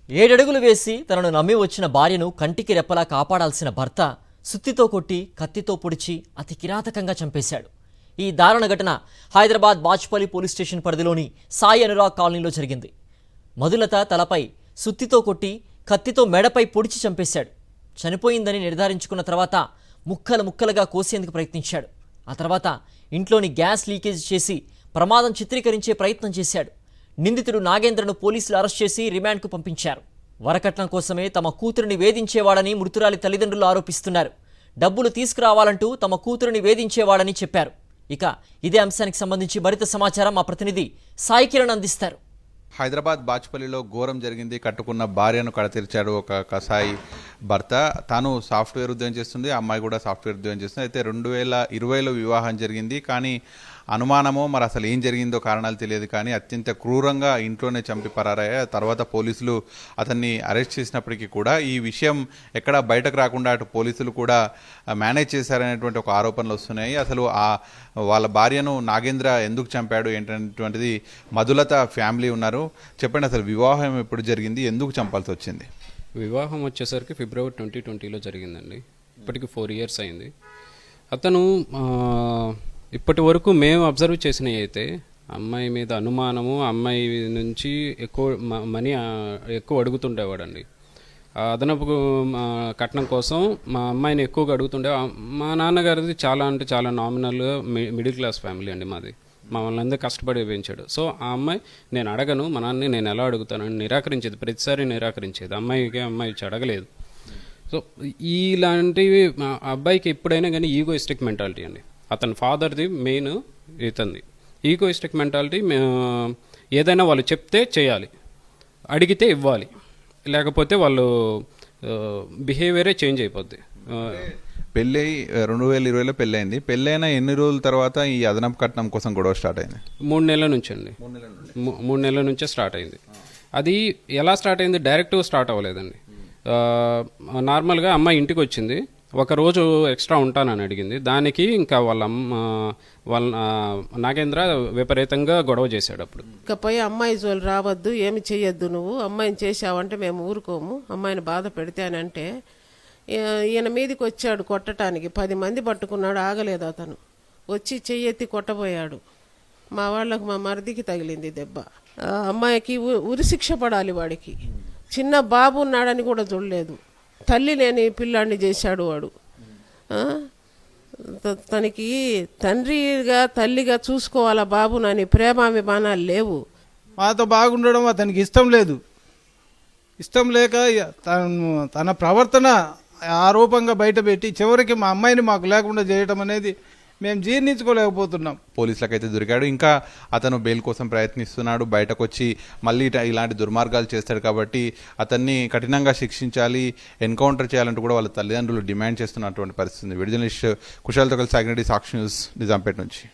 ఏడడుగులు వేసి తనను నమ్మి వచ్చిన భార్యను కంటికి రెప్పలా కాపాడాల్సిన భర్త సుత్తితో కొట్టి కత్తితో పొడిచి అతి కిరాతకంగా చంపేశాడు. ఈ దారుణ ఘటన హైదరాబాద్ బాచ్పల్లి పోలీస్ స్టేషన్ పరిధిలోని సాయి అనురాగ్ కాలనీలో జరిగింది. మధులత తలపై సుత్తితో కొట్టి కత్తితో మెడపై పొడిచి చంపేశాడు. చనిపోయిందని నిర్ధారించుకున్న తర్వాత ముక్కలు ముక్కలుగా కోసేందుకు ప్రయత్నించాడు. ఆ తర్వాత ఇంట్లోని గ్యాస్ లీకేజ్ చేసి ప్రమాదం చిత్రీకరించే ప్రయత్నం చేశాడు. నిందితుడు నాగేంద్రను పోలీసులు అరెస్ట్ చేసి రిమాండ్కు పంపించారు. వరకట్నం కోసమే తమ కూతురిని వేధించేవాడని మృతురాలి తల్లిదండ్రులు ఆరోపిస్తున్నారు. డబ్బులు తీసుకురావాలంటూ తమ కూతురిని వేధించేవాడని చెప్పారు. ఇక ఇదే అంశానికి సంబంధించి మరింత సమాచారం మా ప్రతినిధి సాయి కిరణ్ అందిస్తారు. హైదరాబాద్ బాచ్పల్లిలో ఘోరం జరిగింది. కట్టుకున్న భార్యను కడతీర్చాడు ఒక కసాయి భర్త. తాను సాఫ్ట్వేర్ ఉద్యోగం చేస్తుంది, అమ్మాయి కూడా సాఫ్ట్వేర్ ఉద్యోగం చేస్తుంది. అయితే 2020లో వివాహం జరిగింది. కానీ అనుమానమో మరి అసలు ఏం జరిగిందో కారణాలు తెలియదు. కానీ అత్యంత క్రూరంగా ఇంట్లోనే చంపి పరారయ్యా. తర్వాత పోలీసులు అతన్ని అరెస్ట్ చేసినప్పటికీ కూడా ఈ విషయం ఎక్కడ బయటకు రాకుండా అటు పోలీసులు కూడా మేనేజ్ చేశారనేటువంటి ఒక ఆరోపణలు వస్తున్నాయి. అసలు వాళ్ళ భార్యను నాగేంద్ర ఎందుకు చంపాడు ఏంటనేటువంటిది మధులత ఫ్యామిలీ ఉన్నారు. చెప్పండి, అసలు వివాహం ఎప్పుడు జరిగింది, ఎందుకు చంపాల్సి వచ్చింది? వివాహం వచ్చేసరికి ఫిబ్రవరి 2020లో జరిగిందండి. ఇప్పటికి 4 years అయింది. అతను ఇప్పటి వరకు మేము అబ్జర్వ్ చేసినవి అయితే అమ్మాయి మీద అనుమానము, అమ్మాయి నుంచి ఎక్కువ మనీ ఎక్కువ అడుగుతుండేవాడండి. అదనపు కట్నం కోసం మా అమ్మాయిని ఎక్కువగా అడుగుతుండే. మా నాన్నగారిది చాలా అంటే చాలా నామినల్గా మిడిల్ క్లాస్ ఫ్యామిలీ అండి మాది. మమ్మల్ని అందరూ కష్టపడి పెంచాడు. సో ఆ అమ్మాయి నేను అడగను, మా నాన్నని నేను ఎలా అడుగుతానని నిరాకరించేది, ప్రతిసారి నిరాకరించేది. అమ్మాయి అడగలేదు. సో ఇలాంటివి అబ్బాయికి ఎప్పుడైనా కానీ ఈగోయిస్టిక్ మెంటాలిటీ అండి. అతని ఫాదర్ది మెయిన్, ఇతనిది ఈగోయిస్టిక్ మెంటాలిటీ. ఏదైనా వాళ్ళు చెప్తే చేయాలి, అడిగితే ఇవ్వాలి, లేకపోతే వాళ్ళు బిహేవియరే చేంజ్ అయిపోద్ది. పెళ్ళి 2020లో పెళ్ళయింది. పెళ్ళైన ఎన్ని రోజుల తర్వాత ఈ అదనపు కట్నం కోసం గొడవ స్టార్ట్ అయింది? 3 నెలల నుంచి అండి. 3 నెలల నుంచే స్టార్ట్ అయింది. అది ఎలా స్టార్ట్ అయింది? డైరెక్ట్గా స్టార్ట్ అవ్వలేదండి. నార్మల్గా అమ్మాయి ఇంటికి వచ్చింది, ఒక రోజు ఎక్స్ట్రా ఉంటానని అడిగింది. దానికి ఇంకా వాళ్ళ నాగేంద్ర విపరీతంగా గొడవ చేశాడు. అప్పుడు ఇకపోయి అమ్మాయి జోలు రావద్దు, ఏమి చెయ్యొద్దు, నువ్వు అమ్మాయిని చేసావంటే మేము ఊరుకోము, అమ్మాయిని బాధ పెడితే అని అంటే ఈయన మీదకి వచ్చాడు కొట్టడానికి. 10 మంది పట్టుకున్నాడు, ఆగలేదు. అతను వచ్చి చెయ్యెత్తి కొట్టబోయాడు. మా వాళ్ళకు, మా మరిదికి తగిలింది దెబ్బ. అమ్మాయికి ఉరిశిక్ష పడాలి. వాడికి చిన్న బాబు ఉన్నాడని కూడా చూడలేదు. తల్లి లేని పిల్లాడిని చేశాడు వాడు. తనకి తండ్రిగా తల్లిగా చూసుకోవాలా బాబు, నాని ప్రేమాభిమానాలు లేవు. మాతో బాగుండడం అతనికి ఇష్టం లేదు. ఇష్టం లేక తన ప్రవర్తన ఆరోపంగా బయటపెట్టి చివరికి మా అమ్మాయిని మాకు లేకుండా చేయడం అనేది మేము జీర్ణించుకోలేకపోతున్నాం. పోలీసులకైతే దొరికాడు. ఇంకా అతను బెయిల్ కోసం ప్రయత్నిస్తున్నాడు. బయటకు వచ్చి మళ్ళీ ఇలాంటి దుర్మార్గాలు చేస్తాడు కాబట్టి అతన్ని కఠినంగా శిక్షించాలి, ఎన్కౌంటర్ చేయాలంటూ కూడా వాళ్ళ తల్లిదండ్రులు డిమాండ్ చేస్తున్నటువంటి పరిస్థితి. వీడియో జర్నలిస్ట్ కుశాల్తో కలిసి సాగిరెడ్డి, సాక్షి న్యూస్, నిజాంపేట నుంచి.